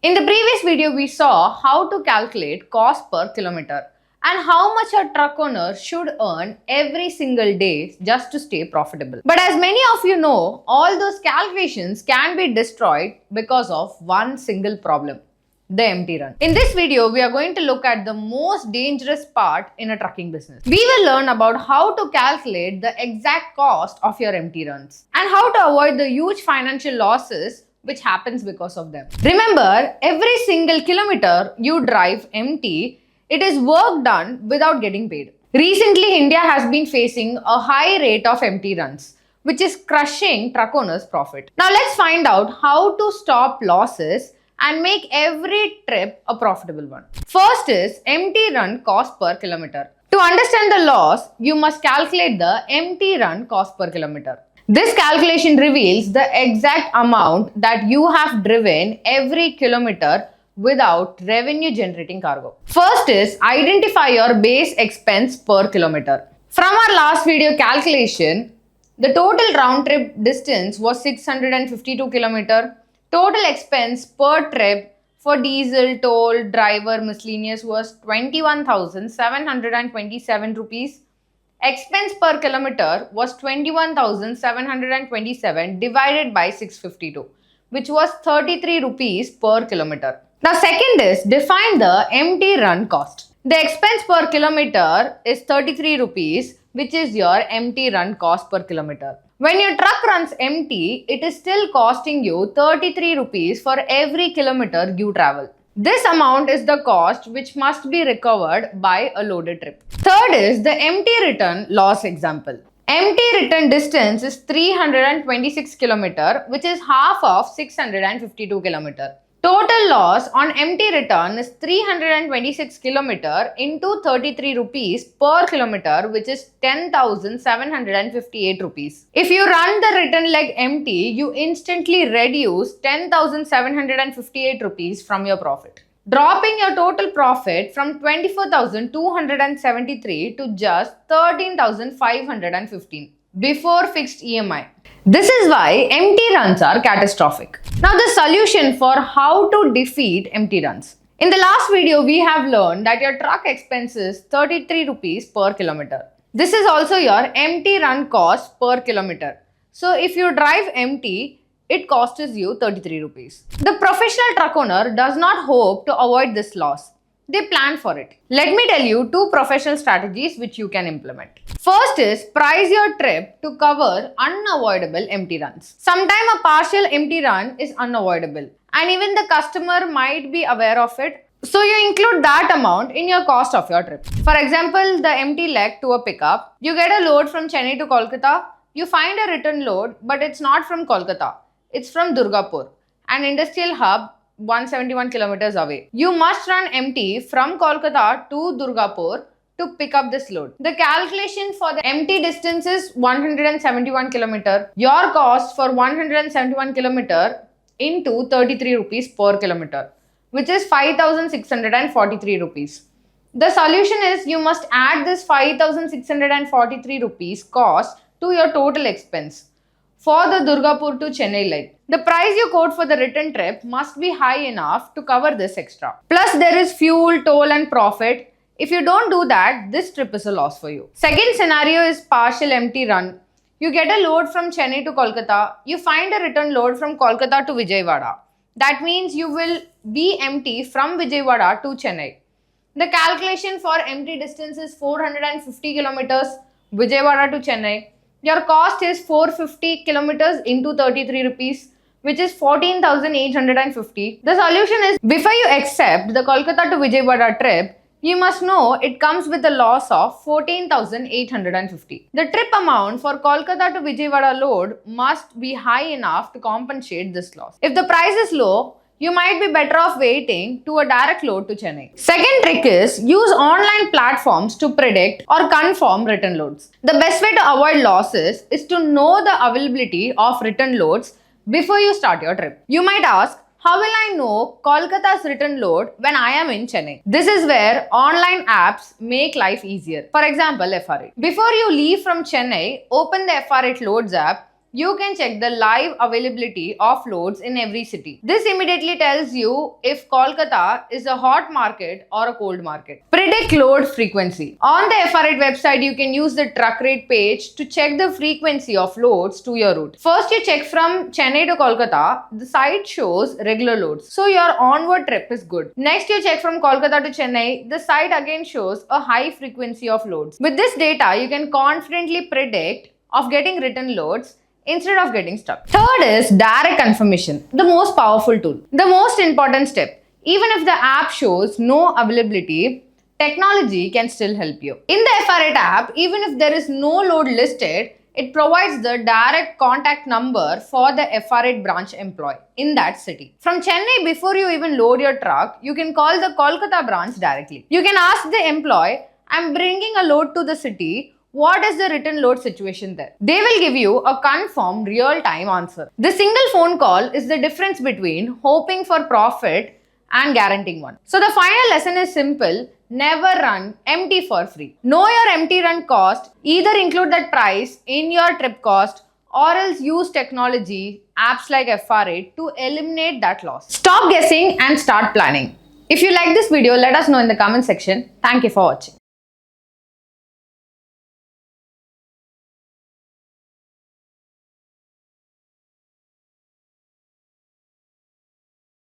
In the previous video, we saw how to calculate cost per kilometer and how much a truck owner should earn every single day just to stay profitable. But as many of you know, all those calculations can be destroyed because of one single problem: the empty run. In this video, we are going to look at the most dangerous part in a trucking business. We will learn about how to calculate the exact cost of your empty runs and how to avoid the huge financial losses which happens because of them. Remember, every single kilometer you drive empty, it is work done without getting paid. Recently, India has been facing a high rate of empty runs, which is crushing truck owners' profit. Now let's find out how to stop losses and make every trip a profitable one. First is empty run cost per kilometer. To understand the loss, you must calculate the empty run cost per kilometer. This calculation reveals the exact amount that you have driven every kilometer without revenue generating cargo. First is identify your base expense per kilometer. From our last video calculation, the total round trip distance was 652 km. Total expense per trip for diesel, toll, driver, miscellaneous was 21,727 rupees. Expense per kilometer was 21,727 divided by 652, which was 33 rupees per kilometer. Now second is define the empty run cost. The expense per kilometer is 33 rupees, which is your empty run cost per kilometer. When your truck runs empty, it is still costing you 33 rupees for every kilometer you travel. This amount is the cost which must be recovered by a loaded trip. Third is the empty return loss example. Empty return distance is 326 km, which is half of 652 km. Total loss on empty return is 326 km into 33 rupees per kilometer, which is 10,758 rupees. If you run the return leg empty, you instantly reduce 10,758 rupees from your profit, dropping your total profit from 24,273 to just 13,515 before fixed EMI. This is why empty runs are catastrophic. Now the solution for how to defeat empty runs. In the last video, we have learned that your truck expense is 33 rupees per kilometer. This is also your empty run cost per kilometer. So if you drive empty, it costs you 33 rupees. The professional truck owner does not hope to avoid this loss. They plan for it. Let me tell you two professional strategies which you can implement. First is price your trip to cover unavoidable empty runs. Sometimes a partial empty run is unavoidable and even the customer might be aware of it. So you include that amount in your cost of your trip. For example, the empty leg to a pickup. You get a load from Chennai to Kolkata. You find a return load, but it's not from Kolkata. It's from Durgapur, an industrial hub 171 kilometers away. You must run empty from Kolkata to Durgapur to pick up this load. The calculation for the empty distance is 171 km. Your cost for 171 km into 33 rupees per kilometer, which is 5,643 rupees. The solution is you must add this 5,643 rupees cost to your total expense for the Durgapur to Chennai leg. The price you quote for the return trip must be high enough to cover this extra. Plus there is fuel, toll and profit. If you don't do that, this trip is a loss for you. Second scenario is partial empty run. You get a load from Chennai to Kolkata. You find a return load from Kolkata to Vijayawada. That means you will be empty from Vijayawada to Chennai. The calculation for empty distance is 450 kilometers, Vijayawada to Chennai. Your cost is 450 kilometers into 33 rupees, which is 14,850. The solution is before you accept the Kolkata to Vijayawada trip, you must know it comes with a loss of 14,850. The trip amount for Kolkata to Vijayawada load must be high enough to compensate this loss. If the price is low, you might be better off waiting to a direct load to Chennai. Second trick is use online platforms to predict or confirm return loads. The best way to avoid losses is to know the availability of return loads before you start your trip. You might ask, how will I know Kolkata's return load when I am in Chennai? This is where online apps make life easier. For example, FR8. Before you leave from Chennai, open the FR8 Loads app. you can check the live availability of loads in every city. This immediately tells you if Kolkata is a hot market or a cold market. Predict load frequency. On the FR8 website, you can use the truck rate page to check the frequency of loads to your route. First, you check from Chennai to Kolkata. The site shows regular loads, so your onward trip is good. Next, you check from Kolkata to Chennai. The site again shows a high frequency of loads. With this data, you can confidently predict of getting return loads instead of getting stuck. Third is direct confirmation, the most powerful tool. The most important step. Even if the app shows no availability, technology can still help you. In the FR8 app, even if there is no load listed, it provides the direct contact number for the FR8 branch employee in that city. From Chennai, before you even load your truck, you can call the Kolkata branch directly. You can ask the employee, I'm bringing a load to the city. What is the return load situation there? They will give you a confirmed real-time answer. The single phone call is the difference between hoping for profit and guaranteeing one. So the final lesson is simple. Never run empty for free. Know your empty run cost. Either include that price in your trip cost or else use technology, apps like FR8 to eliminate that loss. Stop guessing and start planning. If you like this video, let us know in the comment section. Thank you for watching.